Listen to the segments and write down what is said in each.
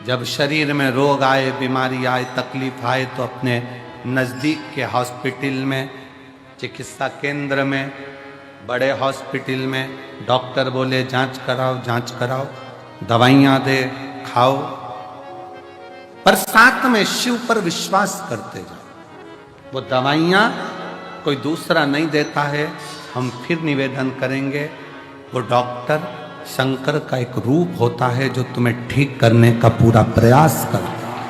जब शरीर में रोग आए, बीमारी आए, तकलीफ आए तो अपने नज़दीक के हॉस्पिटल में, चिकित्सा केंद्र में, बड़े हॉस्पिटल में डॉक्टर बोले जांच कराओ, दवाइयाँ दे, खाओ, पर साथ में शिव पर विश्वास करते जाओ। वो दवाइयाँ कोई दूसरा नहीं देता है। हम फिर निवेदन करेंगे, वो डॉक्टर शंकर का एक रूप होता है जो तुम्हें ठीक करने का पूरा प्रयास करता है,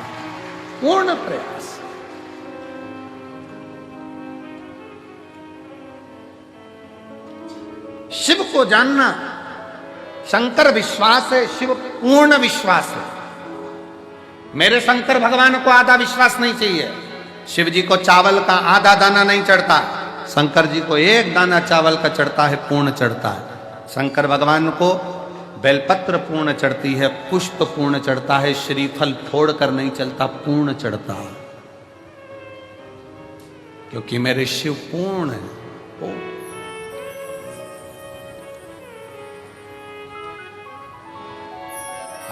पूर्ण प्रयास। शिव को जानना, शंकर विश्वास है, शिव पूर्ण विश्वास है। मेरे शंकर भगवान को आधा विश्वास नहीं चाहिए। शिव जी को चावल का आधा दाना नहीं चढ़ता, शंकर जी को एक दाना चावल का चढ़ता है, पूर्ण चढ़ता है। शंकर भगवान को बेलपत्र पूर्ण चढ़ती है, पुष्प पूर्ण चढ़ता है, श्रीफल फोड़ कर नहीं चलता, पूर्ण चढ़ता है, क्योंकि मेरे शिव पूर्ण है।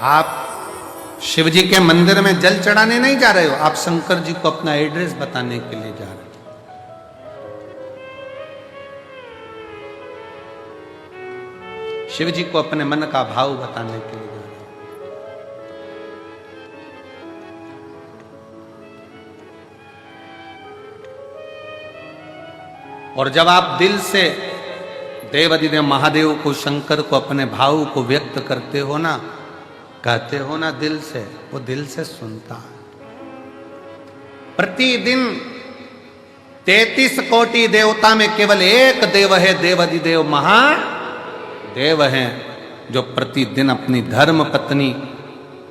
आप शिव जी के मंदिर में जल चढ़ाने नहीं जा रहे हो, आप शंकर जी को अपना एड्रेस बताने के लिए जा रहे हो। शिव जी को अपने मन का भाव बताने के लिए जा रहे हो। और जब आप दिल से देवाधिदेव महादेव को, शंकर को, अपने भाव को व्यक्त करते हो ना, कहते हो ना दिल से, वो दिल से सुनता है। प्रतिदिन 33 कोटि देवता में केवल एक देव है, देवाधिदेव महादेव हैं, जो प्रतिदिन अपनी धर्म पत्नी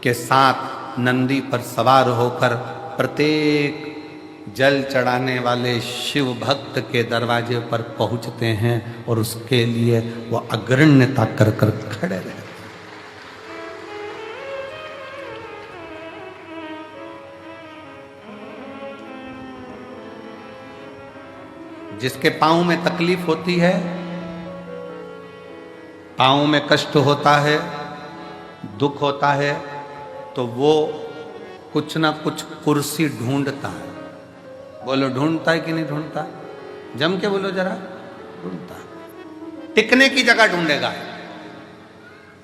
के साथ नंदी पर सवार होकर प्रत्येक जल चढ़ाने वाले शिव भक्त के दरवाजे पर पहुंचते हैं और उसके लिए वो अग्रण्यता कर कर खड़े रहते हैं। जिसके पांव में तकलीफ होती है, पांव में कष्ट होता है, दुख होता है, तो वो कुछ ना कुछ कुर्सी ढूंढता है। बोलो ढूंढता है कि नहीं ढूंढता? जम के बोलो जरा, ढूंढता है। टिकने की जगह ढूंढेगा।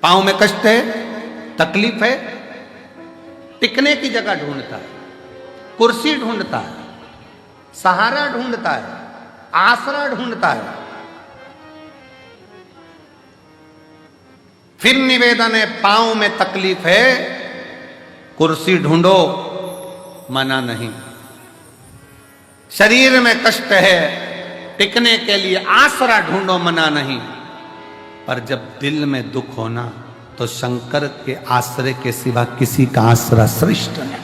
पांव में कष्ट है, तकलीफ है, टिकने की जगह ढूंढता है, कुर्सी ढूंढता है, सहारा ढूंढता है, आसरा ढूंढता है। फिर निवेदन है, पांव में तकलीफ है, कुर्सी ढूंढो, मना नहीं। शरीर में कष्ट है, टिकने के लिए आसरा ढूंढो, मना नहीं। पर जब दिल में दुख होना, तो शंकर के आश्रय के सिवा किसी का आसरा श्रेष्ठ नहीं।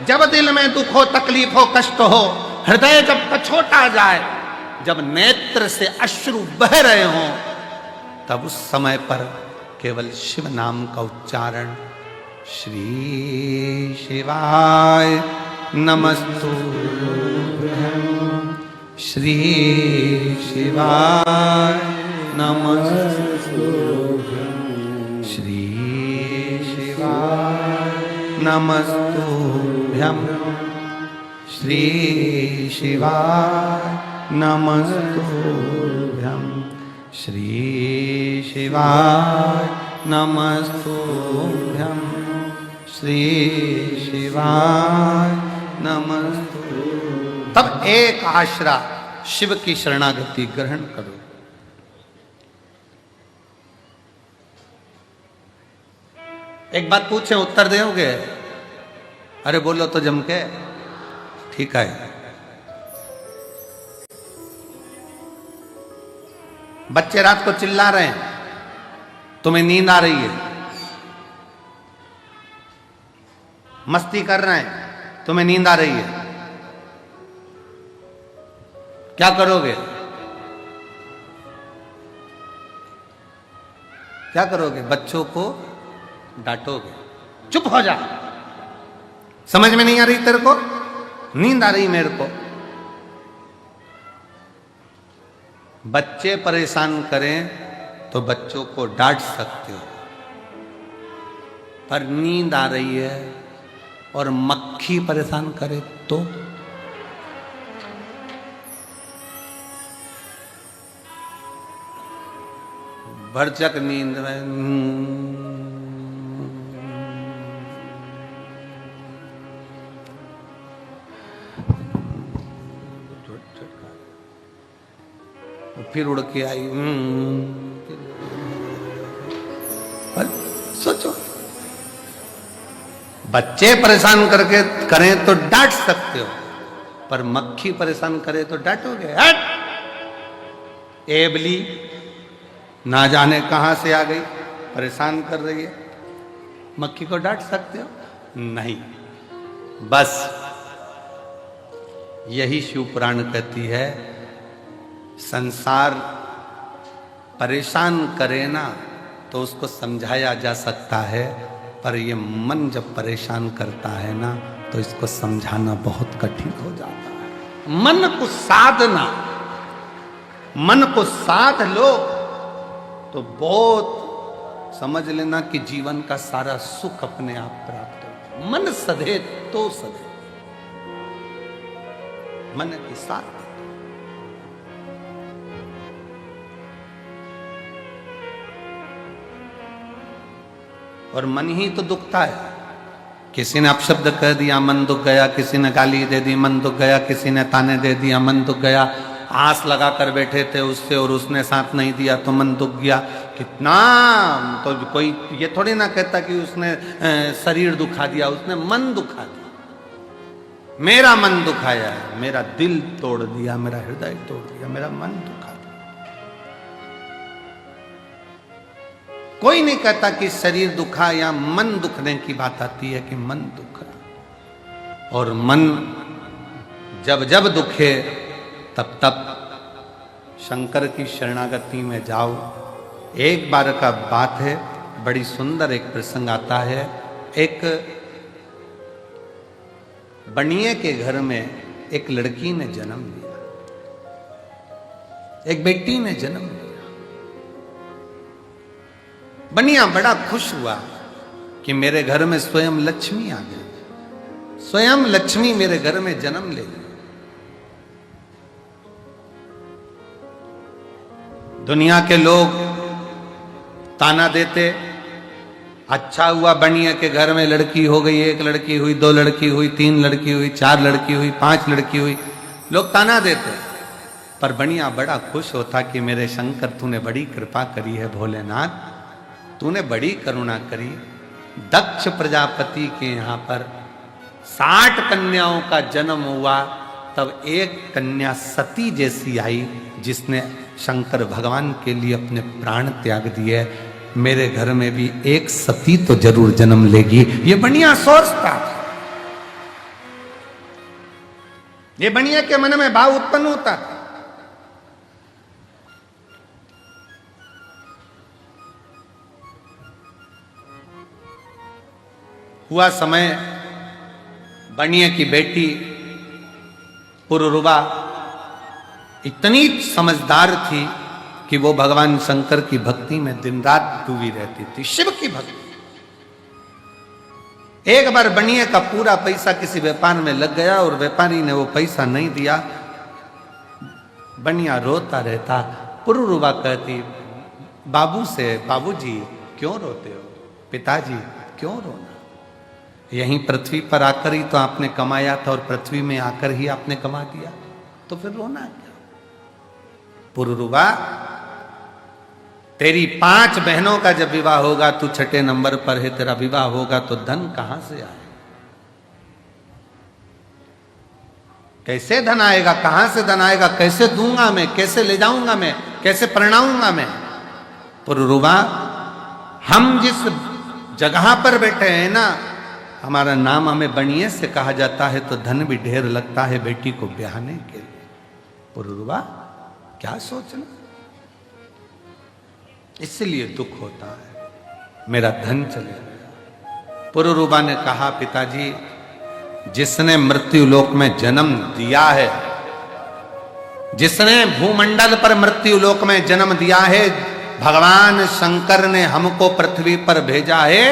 जब दिल में दुख हो, तकलीफ हो, कष्ट हो, हृदय जब कछोटा जाए, जब नेत्र से अश्रु बह रहे हों, तब उस समय पर केवल शिव नाम का उच्चारण, श्री शिवाय नमस्तुभ्यं, श्री शिवाय नमस्तुभ्यं, श्री शिवाय नमस्तुभ्यं, श्री शिवाय नमस्तुभ्यं, श्री शिवाय नमस्तुभ्यं, श्री शिवाय नमस्तुभ्यं। तब एक आश्रा शिव की शरणागति ग्रहण करो। एक बात पूछे, उत्तर दोगे? अरे बोलो तो जम के। ठीक है। बच्चे रात को चिल्ला रहे हैं, तुम्हें नींद आ रही है, मस्ती कर रहे हैं, तुम्हें नींद आ रही है, क्या करोगे? क्या करोगे? बच्चों को डांटोगे, चुप हो जा, समझ में नहीं आ रही तेरे को, नींद आ रही मेरे को। बच्चे परेशान करें तो बच्चों को डांट सकते हो, पर नींद आ रही है और मक्खी परेशान करे तो भरचक नींद में फिर उड़ के आई। सोचो, बच्चे परेशान करके करें तो डांट सकते हो, पर मक्खी परेशान करे तो डांटोगे? हट एबली, ना जाने कहां से आ गई, परेशान कर रही है, मक्खी को डांट सकते हो? नहीं। बस यही शिव पुराण कहती है, संसार परेशान करे ना तो उसको समझाया जा सकता है, पर ये मन जब परेशान करता है ना तो इसको समझाना बहुत कठिन हो जाता है। मन को साधना, मन को साध लो तो बहुत समझ लेना कि जीवन का सारा सुख अपने आप प्राप्त हो। मन सधे तो सधे, मन के साथ। और मन ही तो दुखता है। किसी ने अपशब्द कह दिया, मन दुख गया। किसी ने गाली दे दी, मन दुख गया। किसी ने ताने दे दिया, मन दुख गया। आस लगा कर बैठे थे उससे और उसने साथ नहीं दिया तो मन दुख गया। कितना तो कोई ये थोड़ी ना कहता कि उसने शरीर दुखा दिया, उसने मन दुखा दिया। मेरा मन दुखाया है, मेरा दिल तोड़ दिया, मेरा हृदय तोड़ दिया, मेरा मन दुखा दिया। कोई नहीं कहता कि शरीर दुखा या मन दुखने की बात आती है कि मन दुखा। और मन जब जब दुखे तब तब शंकर की शरणागति में जाओ। एक बार का बात है, बड़ी सुंदर एक प्रसंग आता है। एक बनिए के घर में एक लड़की ने जन्म लिया, एक बेटी ने जन्म लिया। बनिया बड़ा खुश हुआ कि मेरे घर में स्वयं लक्ष्मी आ गई, स्वयं लक्ष्मी मेरे घर में जन्म ले ली। दुनिया के लोग ताना देते, अच्छा हुआ बनिया के घर में लड़की हो गई, एक लड़की हुई, दो लड़की हुई, तीन लड़की हुई, चार लड़की हुई, पांच लड़की हुई, लोग ताना देते। पर बनिया बड़ा खुश होता कि मेरे शंकर तूने बड़ी कृपा करी है, भोलेनाथ तूने बड़ी करुणा करी। दक्ष प्रजापति के यहाँ पर 60 कन्याओं का जन्म हुआ, तब एक कन्या सती जैसी आई जिसने शंकर भगवान के लिए अपने प्राण त्याग दिए। मेरे घर में भी एक सती तो जरूर जन्म लेगी, ये बनिया सोचता। ये बनिया के मन में भाव उत्पन्न होता। हुआ समय, बनिया की बेटी पुरुरुवा इतनी समझदार थी कि वो भगवान शंकर की भक्ति में दिन रात डूबी रहती थी, शिव की भक्ति। एक बार बनिया का पूरा पैसा किसी व्यापार में लग गया और व्यापारी ने वो पैसा नहीं दिया। बनिया रोता रहता। पुरुरुवा कहती बाबू से, बाबूजी क्यों रोते हो, पिताजी क्यों रोना, यहीं पृथ्वी पर आकर ही तो आपने कमाया था और पृथ्वी में आकर ही आपने कमा दिया, तो फिर रोना क्या। पुरुरुवा तेरी 5 बहनों का जब विवाह होगा, तू 6ठे नंबर पर है, तेरा विवाह होगा तो धन कहां से आए, कैसे धन आएगा, कहां से धन आएगा, कैसे दूंगा मैं, कैसे ले जाऊंगा मैं, कैसे परिणाऊंगा मैं। पुरुरुवा हम जिस जगह पर बैठे हैं ना, हमारा नाम हमें बनिए से कहा जाता है तो धन भी ढेर लगता है बेटी को ब्याहने के लिए। पुरुरुवा क्या सोचना, इसलिए दुख होता है, मेरा धन चले गया। पुरुरुवा ने कहा पिताजी, जिसने मृत्यु लोक में जन्म दिया है, जिसने भूमंडल पर मृत्यु लोक में जन्म दिया है, भगवान शंकर ने हमको पृथ्वी पर भेजा है,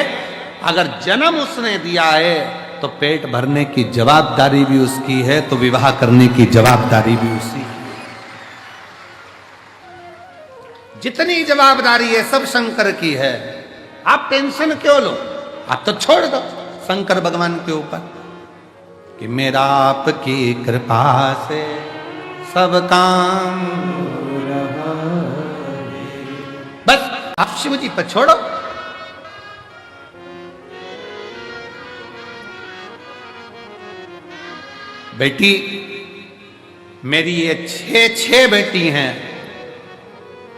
अगर जन्म उसने दिया है तो पेट भरने की जवाबदारी भी उसकी है, तो विवाह करने की जवाबदारी भी उसी की। जितनी जवाबदारी है सब शंकर की है। आप टेंशन क्यों लो, आप तो छोड़ दो शंकर भगवान के ऊपर कि मेरा आपकी कृपा से सब काम, बस आप शिव जी पर छोड़ो। बेटी मेरी ये छह बेटी हैं।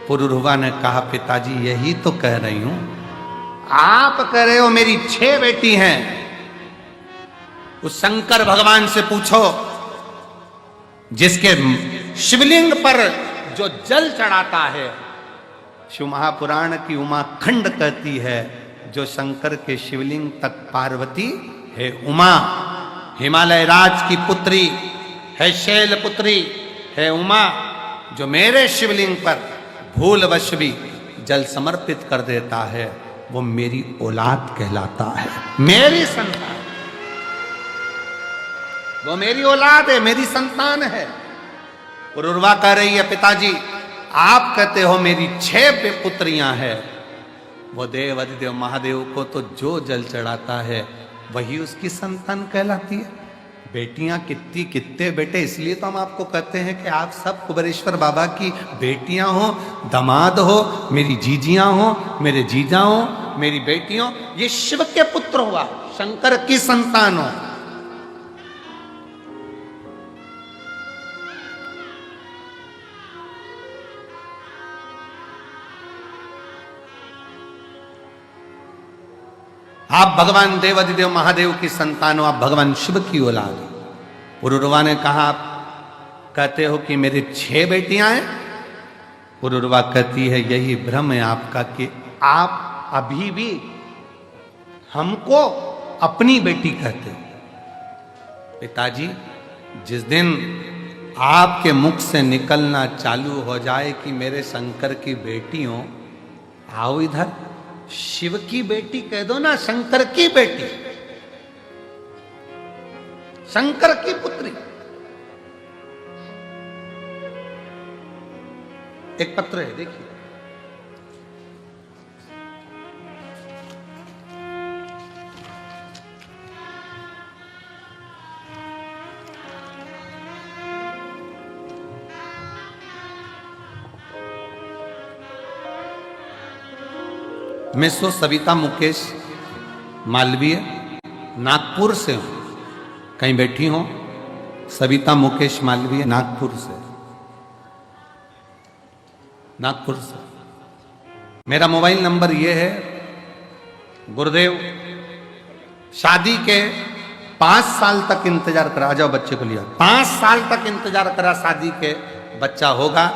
पुरुरवा ने कहा पिताजी यही तो कह रही हूं, आप कह रहे हो मेरी 6 बेटी हैं। उस शंकर भगवान से पूछो जिसके शिवलिंग पर जो जल चढ़ाता है। शिव महापुराण की उमा खंड कहती है जो शंकर के शिवलिंग तक पार्वती है उमा, हिमालय राज की पुत्री है, शैल पुत्री है उमा, जो मेरे शिवलिंग पर भूलवश भी जल समर्पित कर देता है वो मेरी औलाद कहलाता है, मेरी संतान, वो मेरी औलाद है, मेरी संतान है। पुरुरवा कह रही है पिताजी आप कहते हो मेरी 6 पुत्रियां हैं, वो देव अधिदेव महादेव को तो जो जल चढ़ाता है वही उसकी संतान कहलाती है। बेटियां कितने बेटे, इसलिए तो हम आपको कहते हैं कि आप सब कुबेरेश्वर बाबा की बेटियां हो, दामाद हो, मेरी जीजियां हो, मेरे जीजा हो, मेरी बेटियों, ये शिव के पुत्र हुआ, शंकर की संतान हो। आप भगवान देवाधिदेव महादेव की संतान हो, आप भगवान शिव की औलाद हो। पुरुरवा ने कहा आप कहते हो कि मेरी 6 बेटियां हैं। पुरुरवा कहती है यही भ्रम है आपका कि आप अभी भी हमको अपनी बेटी कहते हो। पिताजी जिस दिन आपके मुख से निकलना चालू हो जाए कि मेरे शंकर की बेटी हो, आओ इधर, शिव की बेटी कह दो ना, शंकर की बेटी, शंकर की पुत्री। एक पत्र है देखिए, मैं सो सविता मुकेश मालवीय नागपुर से हूं। कहीं बैठी हो सविता मुकेश मालवीय नागपुर से, नागपुर से। मेरा मोबाइल नंबर ये है, गुरुदेव शादी के 5 साल तक इंतजार करा, आ जाओ बच्चे को लिया, 5 साल तक इंतजार करा शादी के, बच्चा होगा।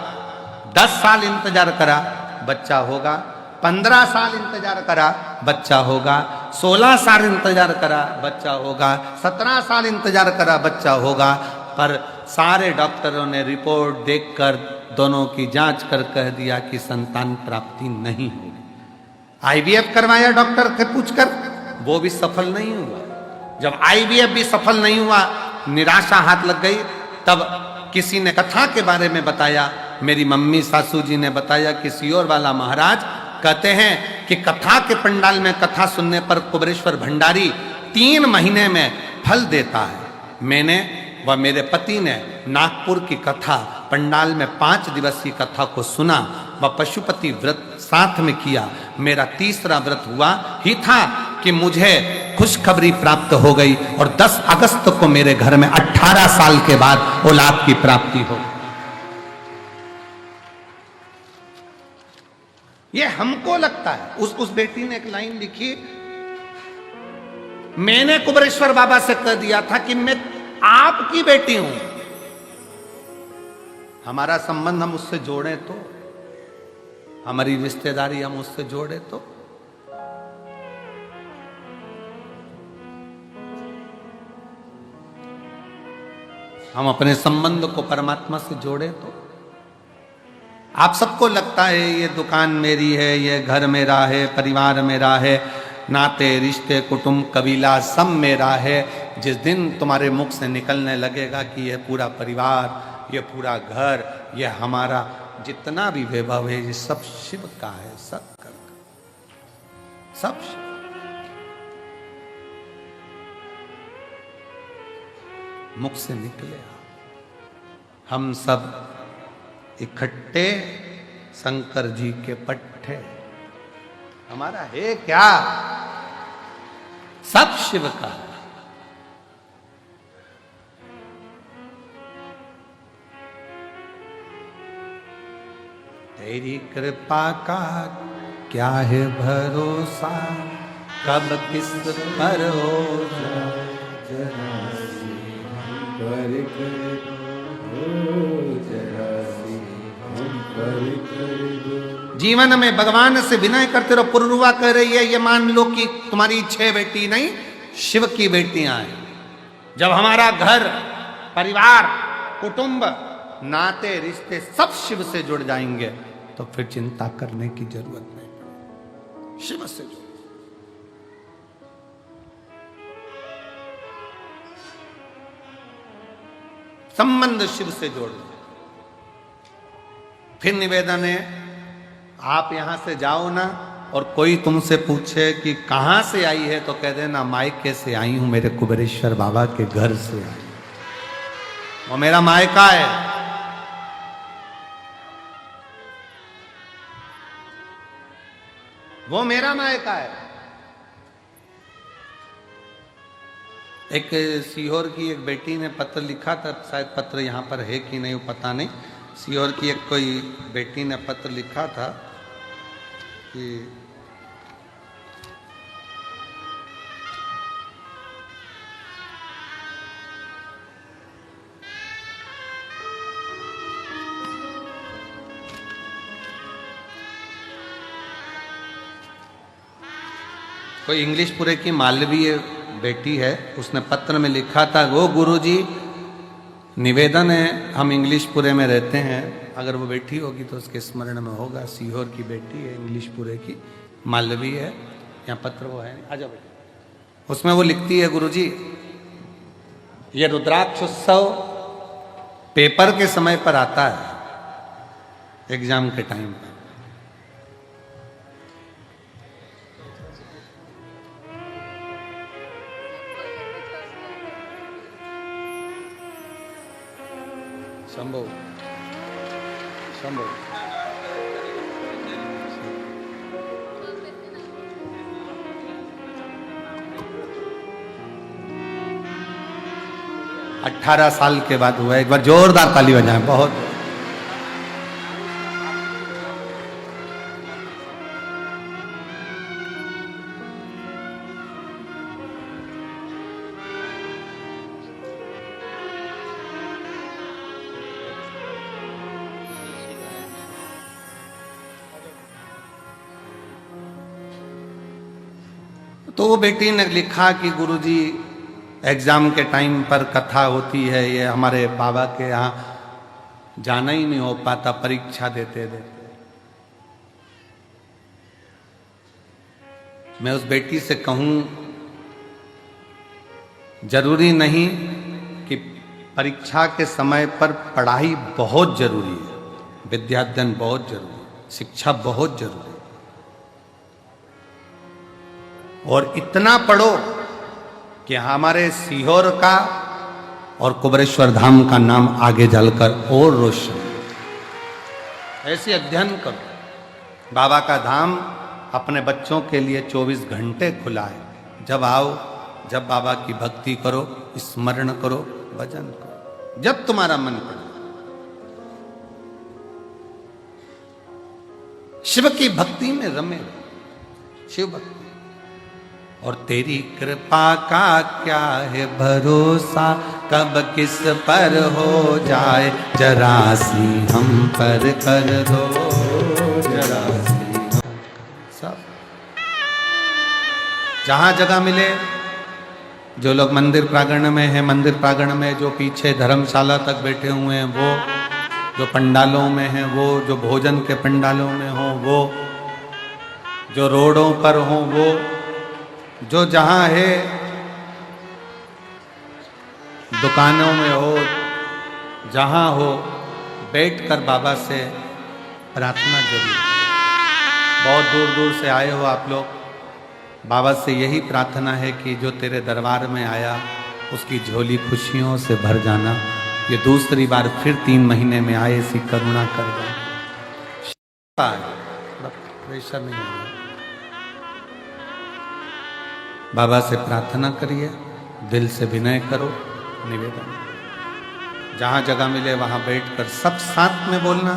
10 साल इंतजार करा, बच्चा होगा। 15 साल इंतजार करा, बच्चा होगा। 16 साल इंतजार करा, बच्चा होगा। 17 साल इंतजार करा, बच्चा होगा। पर सारे डॉक्टरों ने रिपोर्ट देखकर दोनों की जांच कर कह दिया कि संतान प्राप्ति नहीं होगी। आईवीएफ करवाया डॉक्टर से पूछकर, वो भी सफल नहीं हुआ। जब आईवीएफ भी सफल नहीं हुआ, निराशा हाथ लग गई। तब किसी ने कथा के बारे में बताया, मेरी मम्मी सासू जी ने बताया कि सियोर वाला महाराज कहते हैं कि कथा के पंडाल में कथा सुनने पर कुबेरेश्वर भंडारी 3 महीने में फल देता है। मैंने व मेरे पति ने नागपुर की कथा पंडाल में 5 दिवसीय कथा को सुना व पशुपति व्रत साथ में किया। मेरा तीसरा व्रत हुआ ही था कि मुझे खुशखबरी प्राप्त हो गई और 10 अगस्त को मेरे घर में 18 साल के बाद औलाद की प्राप्ति हो। ये हमको लगता है। उस बेटी ने एक लाइन लिखी, मैंने कुबेरेश्वर बाबा से कह दिया था कि मैं आपकी बेटी हूं, हमारा संबंध हम उससे जोड़े तो, हमारी रिश्तेदारी हम उससे जोड़े तो। हम अपने संबंध को परमात्मा से जोड़े तो। आप सबको लगता है ये दुकान मेरी है, ये घर मेरा है, परिवार मेरा है, नाते रिश्ते कुटुंब कबीला सब मेरा है। जिस दिन तुम्हारे मुख से निकलने लगेगा कि यह पूरा परिवार, ये पूरा घर, ये हमारा जितना भी वैभव है, ये सब शिव का है, सब कर सब शिव। मुख से निकले हम सब इकट्ठे शंकर जी के पट्टे, हमारा है क्या, सब शिव का। तेरी कृपा का क्या है भरोसा, कब किस पर हो जाए जरा सी हम पर कर दो, जरा सी हम पर कर दो। जीवन में भगवान से विनय करते रहो। पुरुरवा कह रही है, ये मान लो कि तुम्हारी 6 बेटी नहीं, शिव की बेटियां हैं। जब हमारा घर परिवार कुटुंब नाते रिश्ते सब शिव से जुड़ जाएंगे तो फिर चिंता करने की जरूरत नहीं पड़ेगी। शिव से जुड़, संबंध शिव से जोड़ लो। फिर निवेदन है, आप यहां से जाओ ना और कोई तुमसे पूछे कि कहां से आई है तो कह देना मायके से आई हूं, मेरे कुबेरेश्वर बाबा के घर से आई, वो मेरा मायका है। वो मेरा मायका है। एक सीहोर की एक बेटी ने पत्र लिखा था, शायद पत्र यहाँ पर है कि नहीं पता नहीं। सीहोर की एक कोई बेटी ने पत्र लिखा था कि कोई इंग्लिशपुरे की मालवीय बेटी है, उसने पत्र में लिखा था, वो गुरुजी निवेदन है, हम इंग्लिशपुरे में रहते हैं, अगर वो बेटी होगी तो उसके स्मरण में होगा। सीहोर की बेटी है, इंग्लिशपुरे की मालवीय है, यहाँ पत्र वो है, आ जाओ बेटी। उसमें वो लिखती है, गुरुजी ये रुद्राक्ष उत्सव पेपर के समय पर आता है, एग्जाम के टाइम पर। संभव संभव 18 साल के बाद हुआ। एक बार जोरदार ताली बजाएं। बहुत तो वो बेटी ने लिखा कि गुरुजी एग्ज़ाम के टाइम पर कथा होती है, ये हमारे बाबा के यहाँ जाना ही नहीं हो पाता परीक्षा देते देते। मैं उस बेटी से कहूँ, जरूरी नहीं कि परीक्षा के समय पर पढ़ाई बहुत जरूरी है, विद्याध्ययन बहुत जरूरी है, शिक्षा बहुत जरूरी है, और इतना पढ़ो कि हमारे सीहोर का और कुबेरेश्वर धाम का नाम आगे चलकर और रोशन। ऐसे अध्ययन करो। बाबा का धाम अपने बच्चों के लिए 24 घंटे खुला है। जब आओ, जब बाबा की भक्ति करो, स्मरण करो, भजन करो, जब तुम्हारा मन करे। शिव की भक्ति में रमे, शिव भक्ति। और तेरी कृपा का क्या है भरोसा, कब किस पर हो जाए, जरा सी हम पर कर दो, जरा सी। सब जहां जगह मिले, जो लोग मंदिर प्रांगण में हैं, मंदिर प्रांगण में, जो पीछे धर्मशाला तक बैठे हुए हैं वो, जो पंडालों में हैं वो, जो भोजन के पंडालों में हो वो, जो रोडों पर हो वो, जो जहां है, दुकानों में हो, जहां हो, बैठकर बाबा से प्रार्थना जरूर। बहुत दूर दूर से आए हो आप लोग, बाबा से यही प्रार्थना है कि जो तेरे दरबार में आया उसकी झोली खुशियों से भर जाना। ये दूसरी बार फिर 3 महीने में आए, ऐसी करुणा कर दो। प्रेशर नहीं है। बाबा से प्रार्थना करिए, दिल से विनय करो, निवेदन। जहां जगह मिले वहां बैठकर सब साथ में बोलना,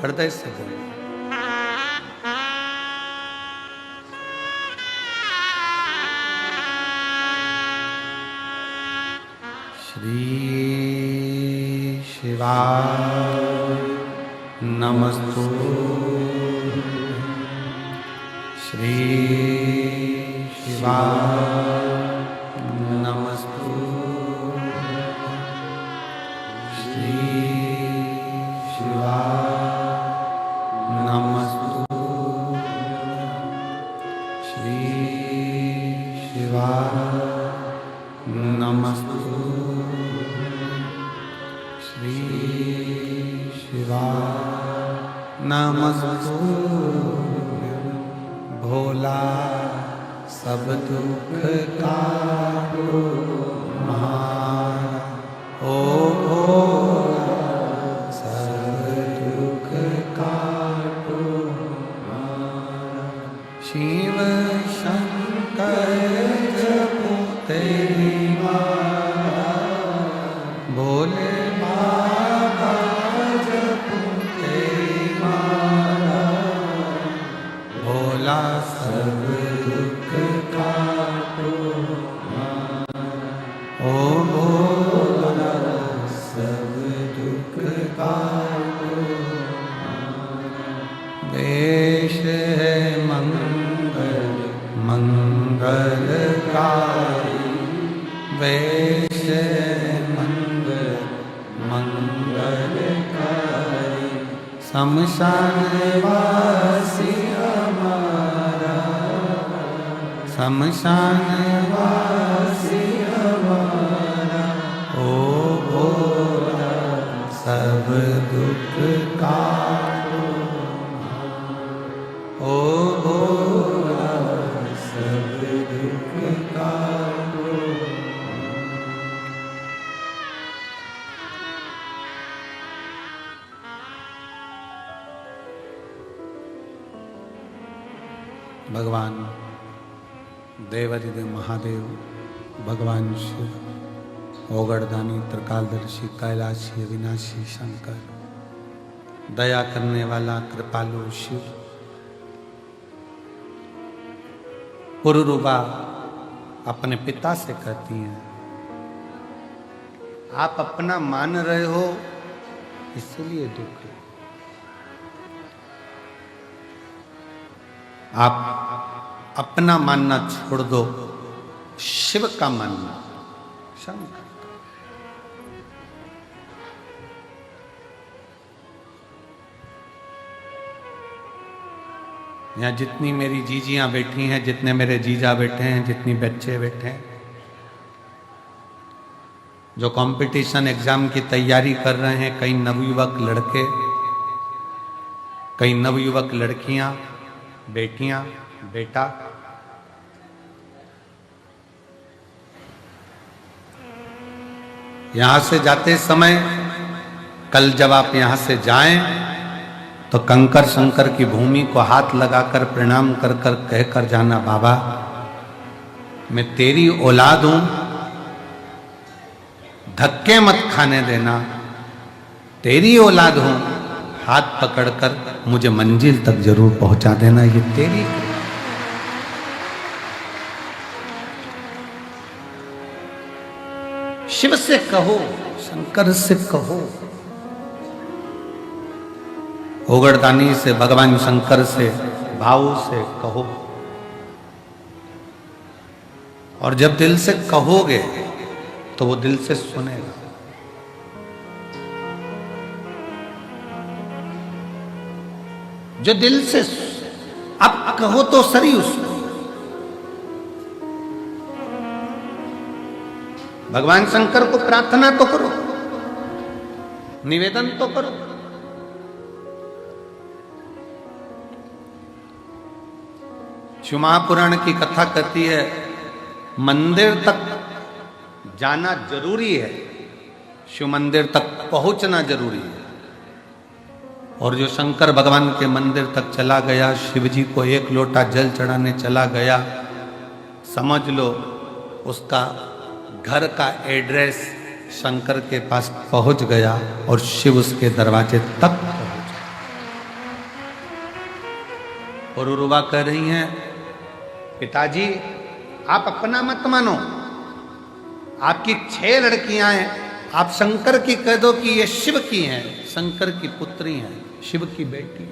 हृदय से बोलना। श्री शिवाय नमस्तुते, श्री शिवाय नमस्तुते, श्री शिवाय नमस्तुते, श्री शिवाय नमस्तुते, श्री शिवाय नमस्तुते। भोला सब दुख काटो हमारा, ओ भोला सब दुख काटो हमारा। शिव शंकर जपो तेरी माला, भोले बाबा जपो तेरी माला। भोला सब दुख काटो हमारा, ओ भोला सब दुख काटो हमारा। वेश है मंगल मंगलकारी, वेश है मंगल मंगलकारी। शमशान वासी हमारा, शमशान वासी हमारा। ओ भोला सब दुख काटो, ओ भोला सब दुख काटो। भगवान देवाधिदेव महादेव, भगवान शिव, ओगड़दानी, त्रिकालदर्शी, कैलाशी, अविनाशी शंकर, दया करने वाला कृपालु शिव। पुरुरूबा अपने पिता से कहती हैं, आप अपना मान रहे हो इसलिए दुख है। आप अपना मानना छोड़ दो, शिव का मानना, शंकर। यहाँ जितनी मेरी जीजियां बैठी हैं, जितने मेरे जीजा बैठे हैं, जितनी बच्चे बैठे हैं, जो कंपटीशन एग्जाम की तैयारी कर रहे हैं, कई नवयुवक लड़के, कई नवयुवक लड़कियां, बेटियां, बेटा, यहां से जाते समय, कल जब आप यहां से जाएं तो कंकर शंकर की भूमि को हाथ लगाकर प्रणाम कर कर कहकर जाना, बाबा मैं तेरी औलाद हूं, धक्के मत खाने देना, तेरी औलाद हूं, हाथ पकड़कर मुझे मंजिल तक जरूर पहुंचा देना, ये तेरी। शिव से कहो, शंकर से कहो, ओगड़दानी से, भगवान शंकर से भाव से कहो। और जब दिल से कहोगे तो वो दिल से सुनेगा। जो दिल से अब कहो तो सही उसको, भगवान शंकर को प्रार्थना तो करो, निवेदन तो करो। शिव महापुराण की कथा कहती है मंदिर तक जाना जरूरी है, शिव मंदिर तक पहुंचना जरूरी है। और जो शंकर भगवान के मंदिर तक चला गया, शिव जी को एक लोटा जल चढ़ाने चला गया, समझ लो उसका घर का एड्रेस शंकर के पास पहुंच गया और शिव उसके दरवाजे तक पहुंच गया। और उर्वा कह रही हैं पिताजी आप अपना मत मानो, आपकी 6 लड़कियां हैं, आप शंकर की कह दो कि ये शिव की हैं, शंकर की पुत्री हैं, शिव की बेटी।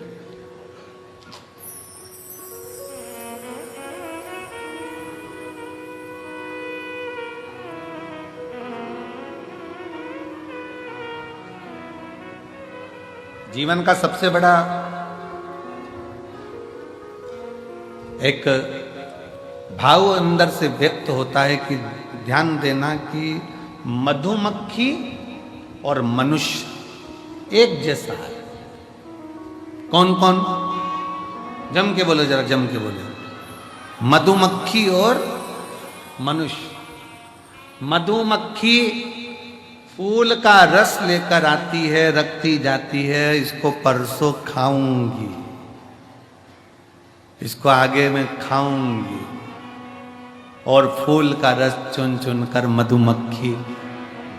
जीवन का सबसे बड़ा एक भाव अंदर से व्यक्त होता है कि ध्यान देना कि मधुमक्खी और मनुष्य एक जैसा है। कौन कौन? जम के बोलो, जरा जम के बोलो। मधुमक्खी और मनुष्य। मधुमक्खी फूल का रस लेकर आती है, रखती जाती है, इसको परसों खाऊंगी, इसको आगे में खाऊंगी, और फूल का रस चुन चुन कर मधुमक्खी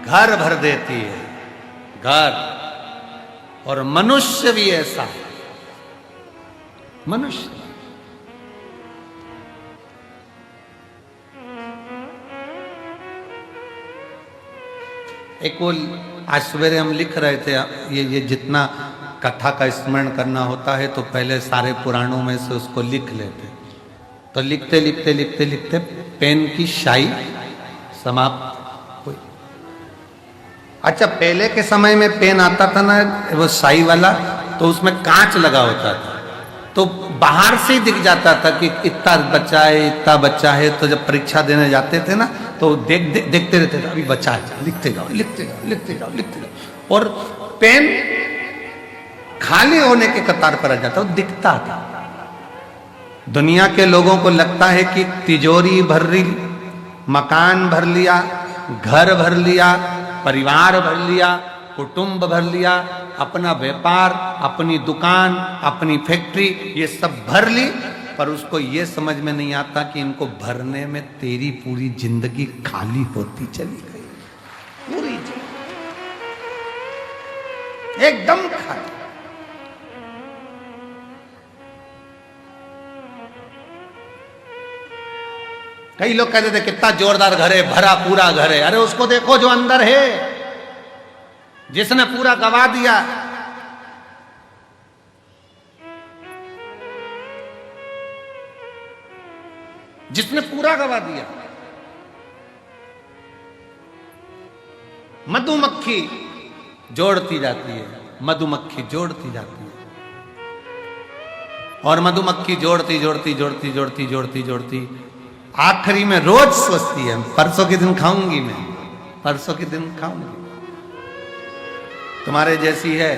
घर भर देती है, घर। और मनुष्य भी ऐसा है, मनुष्य। एक वो आज सवेरे हम लिख रहे थे, ये जितना कथा का स्मरण करना होता है तो पहले सारे पुराणों में से उसको लिख लेते, तो लिखते लिखते लिखते लिखते पेन की स्याही समाप्त हुई। अच्छा, पहले के समय में पेन आता था ना वो स्याही वाला, तो उसमें कांच लगा होता था, तो बाहर से ही दिख जाता था कि इतना बच्चा है, इतना बच्चा है। तो जब परीक्षा देने जाते थे ना तो देखते रहते थे, अभी बच्चा है, लिखते जाओ लिखते जाओ लिखते जाओ लिखते जाओ। और पेन खाली होने के कतार पर आ जाता, वो दिखता था। दुनिया के लोगों को लगता है कि तिजोरी भर ली, मकान भर लिया, घर भर लिया, परिवार भर लिया, कुटुंब भर लिया, अपना व्यापार, अपनी दुकान, अपनी फैक्ट्री, ये सब भर ली, पर उसको ये समझ में नहीं आता कि इनको भरने में तेरी पूरी जिंदगी खाली होती चली गई, पूरी जिंदगी एकदम खाली। कई लोग कहते थे कितना जोरदार घर है, भरा पूरा घर है। अरे उसको देखो जो अंदर है, जिसने पूरा गवा दिया। जिसने पूरा गवा दिया। मधुमक्खी जोड़ती जाती है, मधुमक्खी जोड़ती जाती है, और मधुमक्खी जोड़ती जोड़ती जोड़ती जोड़ती जोड़ती जोड़ती आखिरी में रोज सोचती है परसों के दिन खाऊंगी, मैं परसों के दिन खाऊंगी। तुम्हारे जैसी है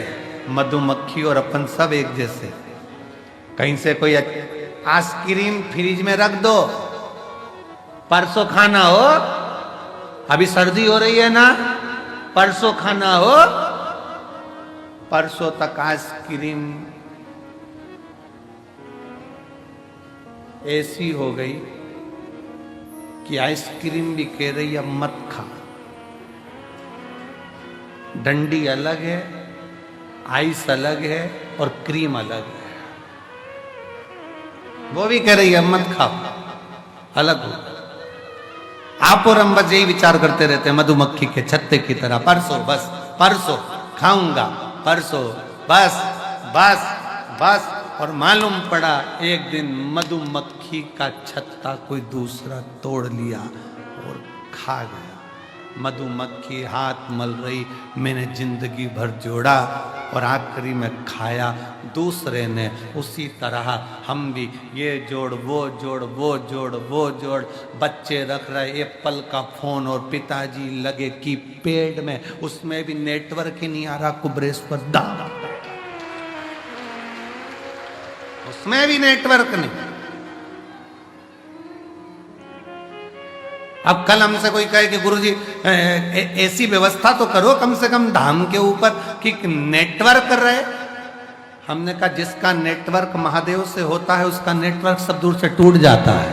मधुमक्खी और अपन सब एक जैसे। कहीं से कोई आइसक्रीम फ्रिज में रख दो, परसों खाना हो, अभी सर्दी हो रही है ना, परसों खाना हो, परसों तक आइसक्रीम ऐसी हो गई कि आइसक्रीम भी कह रही है मत खा। डंडी अलग है, आइस अलग है, और क्रीम अलग है। वो भी कह रही है मत खाओ, अलग हो। आप और हम बस यही विचार करते रहते हैं मधुमक्खी के छत्ते की तरह, परसों बस, परसों खाऊंगा, परसों बस बस बस। और मालूम पड़ा एक दिन मधुमक्खी का छत्ता कोई दूसरा तोड़ लिया और खा गया। मधुमक्खी हाथ मल रही, मैंने जिंदगी भर जोड़ा और आखिरी में खाया दूसरे ने। उसी तरह हम भी ये जोड़ वो जोड़, वो जोड़ वो जोड़, बच्चे रख रहे एप्पल का फोन और पिताजी लगे की पेड़ में, उसमें भी नेटवर्क ही नहीं आ रहा। कुबरेश्वर दाम, उसमें भी नेटवर्क नहीं। अब कल हमसे कोई कहे कि गुरुजी ऐसी व्यवस्था तो करो कम से कम धाम के ऊपर कि नेटवर्क रहे। हमने कहा जिसका नेटवर्क महादेव से होता है उसका नेटवर्क सब दूर से टूट जाता है।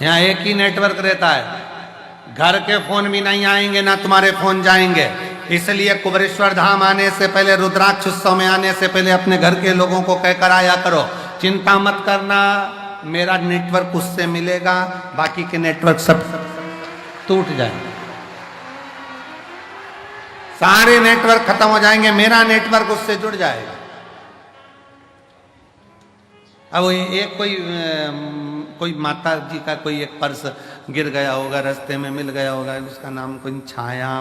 यहां एक ही नेटवर्क रहता है, घर के फोन भी नहीं आएंगे ना तुम्हारे फोन जाएंगे। इसलिए कुबरेश्वर धाम आने से पहले, रुद्राक्ष उत्सव में आने से पहले अपने घर के लोगों को कहकर आया करो, चिंता मत करना, मेरा नेटवर्क उससे मिलेगा, बाकी के नेटवर्क सब टूट जाएंगे, सारे नेटवर्क खत्म हो जाएंगे, मेरा नेटवर्क उससे जुड़ जाएगा। अब एक कोई माता जी का कोई एक पर्स गिर गया होगा, रास्ते में मिल गया होगा, उसका नाम कोई छाया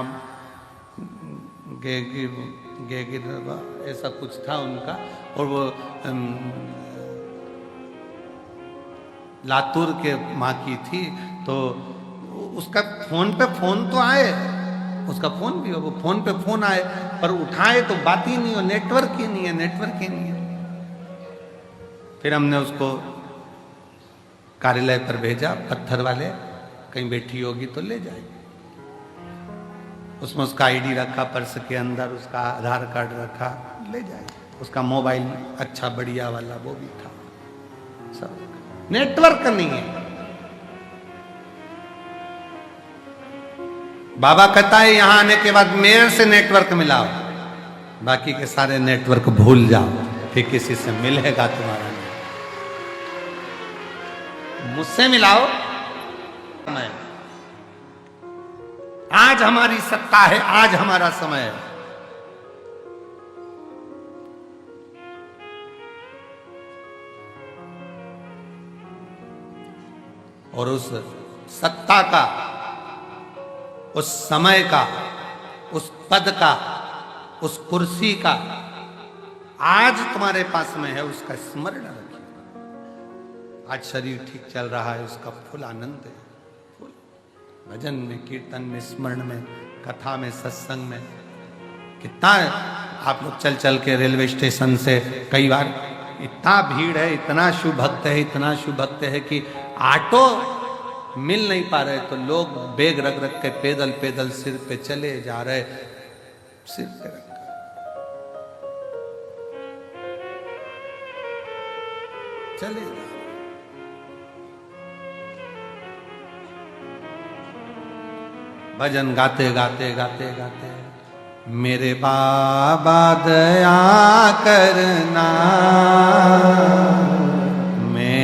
ऐसा कुछ था उनका, और वो लातूर के माँ की थी। तो उसका फोन पे फोन तो आए, उसका फोन भी हो, वो फोन पे फोन आए पर उठाए तो बात ही नहीं हो, नेटवर्क ही नहीं है, नेटवर्क ही नहीं है। फिर हमने उसको कार्यालय पर भेजा, पत्थर वाले, कहीं बैठी होगी तो ले जाएगी। उसमें उसका आईडी रखा, पर्स के अंदर उसका आधार कार्ड रखा, ले जाएगी। उसका मोबाइल अच्छा बढ़िया वाला वो भी था, सब। नेटवर्क नहीं है। बाबा कहता है यहां आने के बाद मेरे से नेटवर्क मिलाओ, बाकी के सारे नेटवर्क भूल जाओ, फिर किसी से मिलेगा तुम्हारा नहीं। मुझसे मिलाओ। मैं आज हमारी सत्ता है, आज हमारा समय है। और उस सत्ता का, उस समय का, उस पद का, उस कुर्सी का आज तुम्हारे पास में है, उसका स्मरण रखिए। आज शरीर ठीक चल रहा है, उसका फुल आनंद है, फुल भजन में, कीर्तन में, स्मरण में, कथा में, सत्संग में। कितना आप लोग चल चल के रेलवे स्टेशन से कई बार, इतना भीड़ है, इतना शुभ भक्त है, इतना शुभ भक्त है कि ऑटो मिल नहीं पा रहे, तो लोग बैग रख रख के पैदल पैदल सिर पे चले जा रहे, सिर पे रख चले जा रहे। भजन गाते गाते गाते गाते, मेरे बाबा दया करना, मैं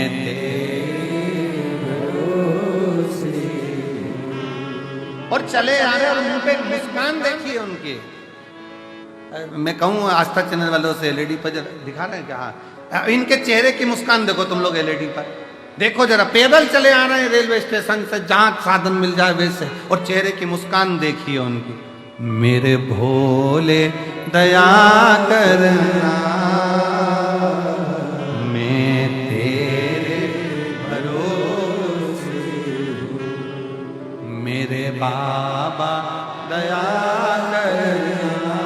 और चले आ रहे, और मुंह पे मुस्कान देखिए उनकी। मैं कहूँ आस्था चैनल वालों से एलईडी पर दिखा रहे हैं क्या? हाँ, इनके चेहरे की मुस्कान देखो तुम लोग एलईडी पर, देखो जरा, पैदल चले आ रहे हैं रेलवे स्टेशन से, जहां साधन मिल जाए वैसे, और चेहरे की मुस्कान देखिए उनकी। मेरे भोले दया करना, मैं तेरे भरोसे हूँ, मेरे बाबा दया करना,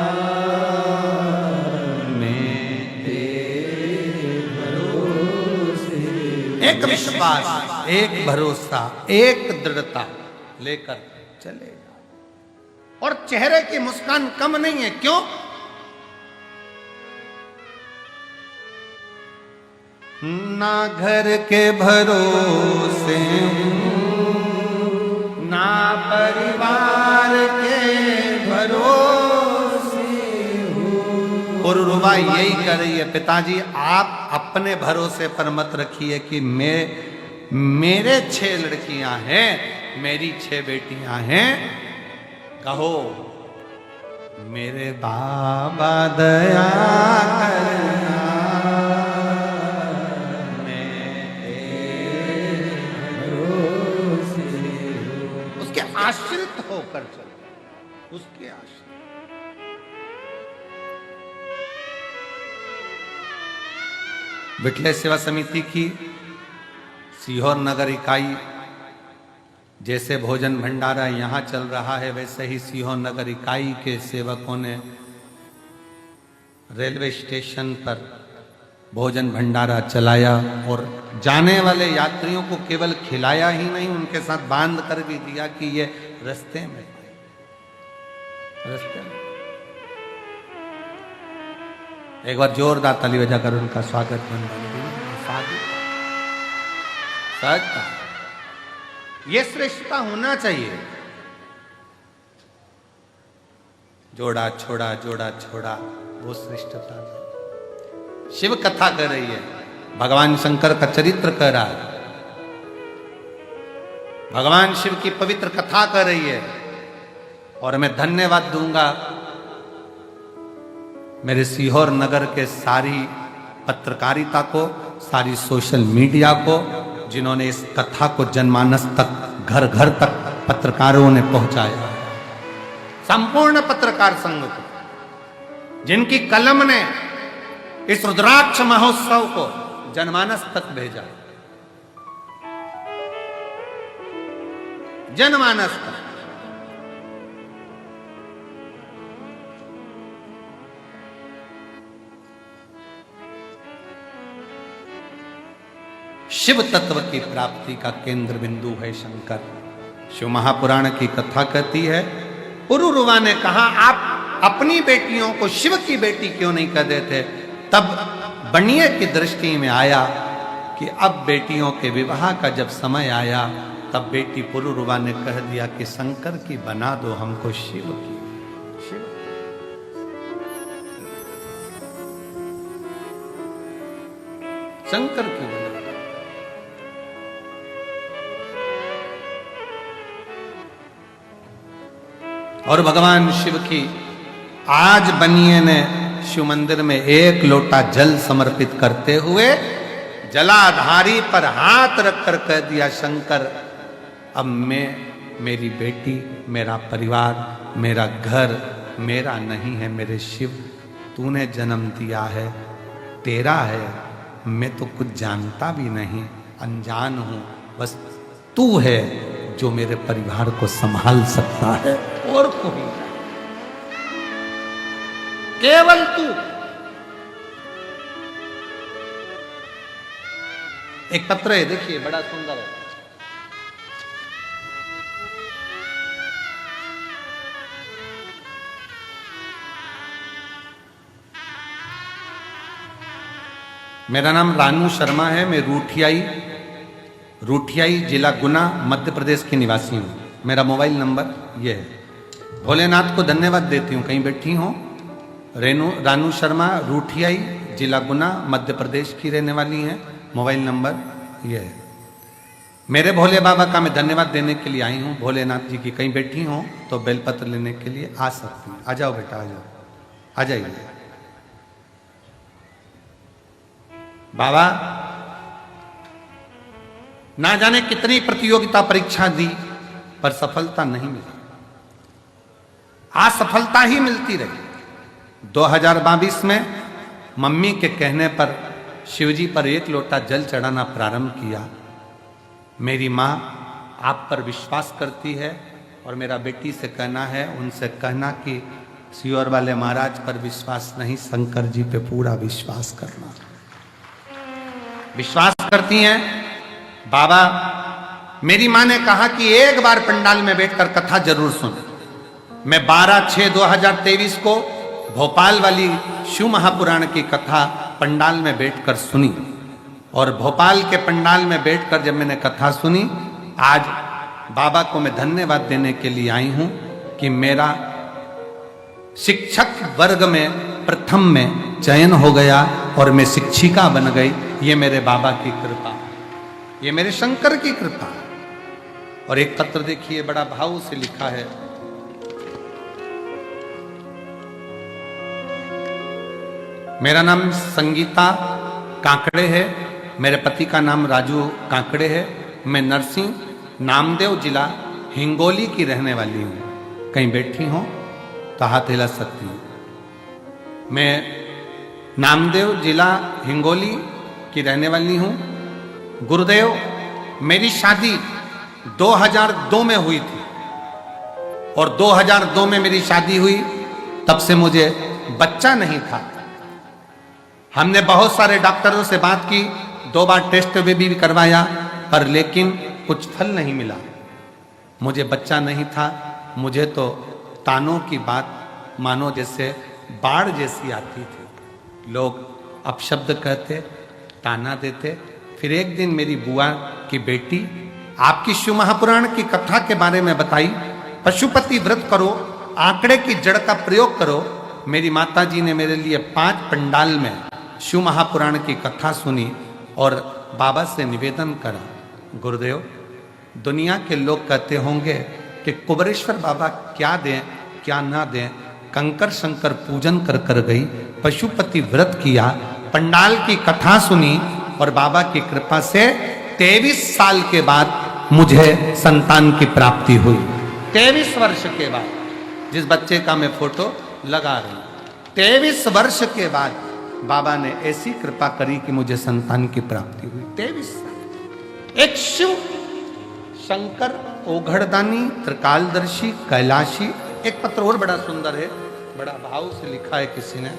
मैं तेरे भरोसे। एक विश्वास, एक भरोसा, एक दृढ़ता लेकर चले, और चेहरे की मुस्कान कम नहीं है। क्यों? ना घर के भरोसे, ना परिवार के भरोसे हो। और रुबा यही कर रही है, पिताजी आप अपने भरोसे पर मत रखिए कि मेरे 6 लड़कियां हैं, मेरी 6 बेटियां हैं। कहो मेरे बाबा दया करना, मैं तेरे भरोसे हूँ, आश्रित होकर चलता है, उसके आश्रित। विठले सेवा समिति की सीहोर नगर इकाई, जैसे भोजन भंडारा यहाँ चल रहा है, वैसे ही सीहोर नगर इकाई के सेवकों ने रेलवे स्टेशन पर भोजन भंडारा चलाया और जाने वाले यात्रियों को केवल खिलाया ही नहीं, उनके साथ बांध कर भी दिया कि ये रास्ते में एक बार जोरदार ताली बजाकर उनका स्वागत ये श्रेष्ठता होना चाहिए। जोड़ा छोड़ा जोड़ा छोड़ा, वो श्रेष्ठता है। शिव कथा कर रही है, भगवान शंकर का चरित्र कर रहा है, भगवान शिव की पवित्र कथा कर रही है। और मैं धन्यवाद दूंगा मेरे सीहोर नगर के सारी पत्रकारिता को, सारी सोशल मीडिया को, जिन्होंने इस कथा को जनमानस तक, घर घर तक पत्रकारों ने पहुंचाया। संपूर्ण पत्रकार संघ को, जिनकी कलम ने इस रुद्राक्ष महोत्सव को जनमानस तक भेजा, जनमानस तक। शिव तत्व की प्राप्ति का केंद्र बिंदु है शंकर। शिव महापुराण की कथा कहती है, पुरुरुवा ने कहा आप अपनी बेटियों को शिव की बेटी क्यों नहीं कर देते? तब बनिए की दृष्टि में आया कि अब बेटियों के विवाह का जब समय आया, तब बेटी पुरुरुवा ने कह दिया कि शंकर की बना दो हमको शिव की। शिव शंकर की बना दो। और भगवान शिव की आज बनिए ने शिव मंदिर में एक लोटा जल समर्पित करते हुए जलाधारी पर हाथ रखकर कह दिया, शंकर अब मैं, मेरी बेटी, मेरा परिवार, मेरा घर मेरा नहीं है, मेरे शिव तूने जन्म दिया है, तेरा है। मैं तो कुछ जानता भी नहीं, अनजान हूं, बस तू है जो मेरे परिवार को संभाल सकता है, और कोई केवल तू। एक पत्र है, देखिए बड़ा सुंदर है। मेरा नाम रानू शर्मा है, मैं रूठियाई जिला गुना मध्य प्रदेश की निवासी हूँ। मेरा मोबाइल नंबर ये है। भोलेनाथ को धन्यवाद देती हूँ, कहीं बैठी हूँ। रानू शर्मा, रूठियाई जिला गुना मध्य प्रदेश की रहने वाली हैं। मोबाइल नंबर ये है। मेरे भोले बाबा का मैं धन्यवाद देने के लिए आई हूँ। भोलेनाथ जी की कहीं बैठी हूँ तो बेलपत्र लेने के लिए आ सकती हैं। आ जाओ बेटा, आ जाओ, आ जाइए। बाबा ना जाने कितनी प्रतियोगिता परीक्षा दी पर सफलता नहीं मिली, असफलता ही मिलती रही। 2022 में मम्मी के कहने पर शिवजी पर एक लोटा जल चढ़ाना प्रारंभ किया। मेरी माँ आप पर विश्वास करती है और मेरा बेटी से कहना है, उनसे कहना कि सीहोर वाले महाराज पर विश्वास नहीं, शंकर जी पे पूरा विश्वास करना। विश्वास करती हैं। बाबा, मेरी माँ ने कहा कि एक बार पंडाल में बैठकर कथा जरूर सुन। मैं 12/6/2023 को भोपाल वाली शिव महापुराण की कथा पंडाल में बैठकर सुनी, और भोपाल के पंडाल में बैठकर जब मैंने कथा सुनी, आज बाबा को मैं धन्यवाद देने के लिए आई हूं कि मेरा शिक्षक वर्ग में प्रथम में चयन हो गया और मैं शिक्षिका बन गई। ये मेरे बाबा की कृपा, ये मेरे शंकर की कृपा। और एक पत्र देखिए, बड़ा भाव से लिखा है। मेरा नाम संगीता काकड़े है, मेरे पति का नाम राजू काकड़े है। मैं नरसिंह नामदेव जिला हिंगोली की रहने वाली हूं। कहीं बैठी हो तो हाथ हिला सकती हूं। मैं नामदेव जिला हिंगोली की रहने वाली हूं। गुरुदेव, मेरी शादी 2002 में हुई थी और 2002 में मेरी शादी हुई, तब से मुझे बच्चा नहीं था। हमने बहुत सारे डॉक्टरों से बात की, 2 बार टेस्ट भी करवाया, पर लेकिन कुछ फल नहीं मिला। मुझे बच्चा नहीं था। मुझे तो तानों की बात मानो जैसे बाढ़ जैसी आती थी। लोग अपशब्द कहते, ताना देते। फिर एक दिन मेरी बुआ की बेटी आपकी शिव महापुराण की कथा के बारे में बताई, पशुपति व्रत करो, आंकड़े की जड़ का प्रयोग करो। मेरी माता जी ने मेरे लिए 5 पंडाल में शिव महापुराण की कथा सुनी और बाबा से निवेदन करा, गुरुदेव, दुनिया के लोग कहते होंगे कि कुबरेश्वर बाबा क्या दें क्या ना दें, कंकर शंकर पूजन कर कर गई, पशुपति व्रत किया, पंडाल की कथा सुनी और बाबा की कृपा से 23 साल के बाद मुझे संतान की प्राप्ति हुई। 23 वर्ष के बाद, जिस बच्चे का मैं फोटो लगा रही हूं, 23 वर्ष के बाद बाबा ने ऐसी कृपा करी कि मुझे संतान की प्राप्ति हुई। 23 साल। एक शिव शंकर ओघड़दानी त्रिकालदर्शी कैलाशी। एक पत्र और बड़ा सुंदर है, बड़ा भाव से लिखा है किसी ने।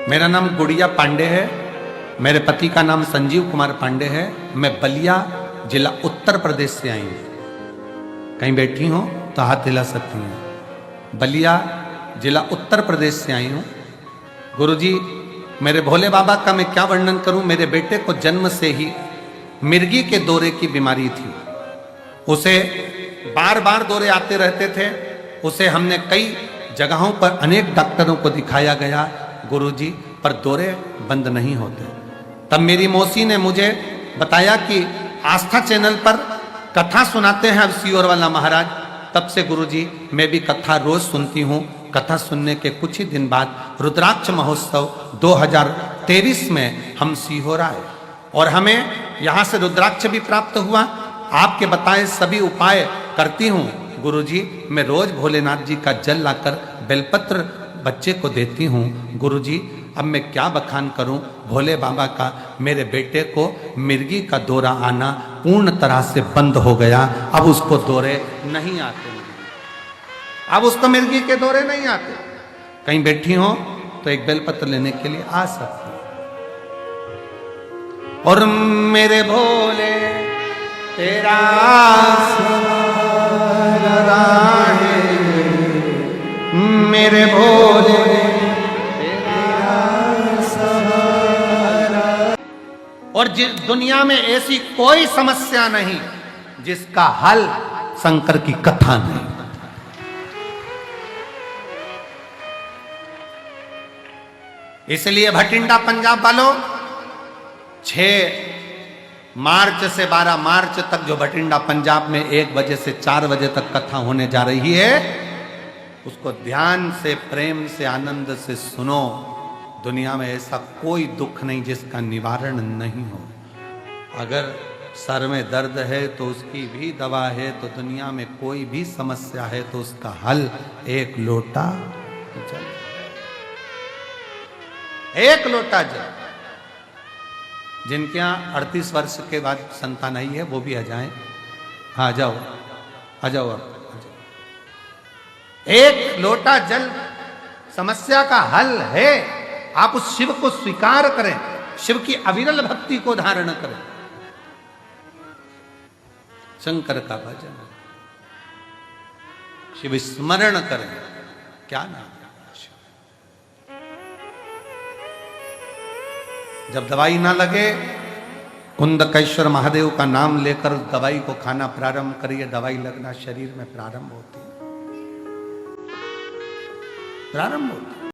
मेरा नाम गुड़िया पांडे है, मेरे पति का नाम संजीव कुमार पांडे है। मैं बलिया जिला उत्तर प्रदेश से आई हूं। कहीं बैठी हो तो हाथ हिला सकती हैं। बलिया जिला उत्तर प्रदेश से आई हूं। गुरुजी, मेरे भोले बाबा का मैं क्या वर्णन करूं। मेरे बेटे को जन्म से ही मिर्गी के दौरे की बीमारी थी। उसे बार बार दौरे आते रहते थे। उसे हमने कई जगहों पर अनेक डॉक्टरों को दिखाया गया गुरुजी, पर दौरे बंद नहीं होते। तब मेरी मौसी ने मुझे बताया कि आस्था चैनल पर कथा सुनाते हैं अब सीहोर वाला महाराज। तब से गुरुजी मैं भी कथा रोज सुनती हूँ। कथा सुनने के कुछ ही दिन बाद रुद्राक्ष महोत्सव 2023 में हम सीहोर आए और हमें यहाँ से रुद्राक्ष भी प्राप्त हुआ। आपके बताए सभी उपाय करती हूँ गुरुजी। मैं रोज भोलेनाथ जी का जल लाकर बेलपत्र बच्चे को देती हूँ गुरुजी। अब मैं क्या बखान करूं भोले बाबा का। मेरे बेटे को मिर्गी का दौरा आना पूर्ण तरह से बंद हो गया। अब उसको दौरे नहीं आते, अब उसको मिर्गी के दौरे नहीं आते। कहीं बैठी हो तो एक बेलपत्र लेने के लिए आ सकती। और मेरे भोले तेरा सहारा है, मेरे भोले और जिस दुनिया में ऐसी कोई समस्या नहीं जिसका हल शंकर की कथा नहीं। इसलिए भटिंडा पंजाब वालों, 6 मार्च से 12 मार्च तक जो भटिंडा पंजाब में 1 बजे से 4 बजे तक कथा होने जा रही है, उसको ध्यान से, प्रेम से, आनंद से सुनो। दुनिया में ऐसा कोई दुख नहीं जिसका निवारण नहीं हो। अगर सर में दर्द है तो उसकी भी दवा है, तो दुनिया में कोई भी समस्या है तो उसका हल एक लोटा जल। एक लोटा जल। जिनके यहाँ 38 वर्ष के बाद संतान आई है वो भी आ जाए। हाँ, आ जाओ, आ जाओ आप। एक लोटा जल समस्या का हल है। आप उस शिव को स्वीकार करें, शिव की अविरल भक्ति को धारण करें, शंकर का भजन, शिव स्मरण करें। क्या नाम है? जब दवाई ना लगे, कुंदकेश्वर महादेव का नाम लेकर दवाई को खाना प्रारंभ करिए। दवाई लगना शरीर में प्रारंभ होती है, प्रारंभ होती है।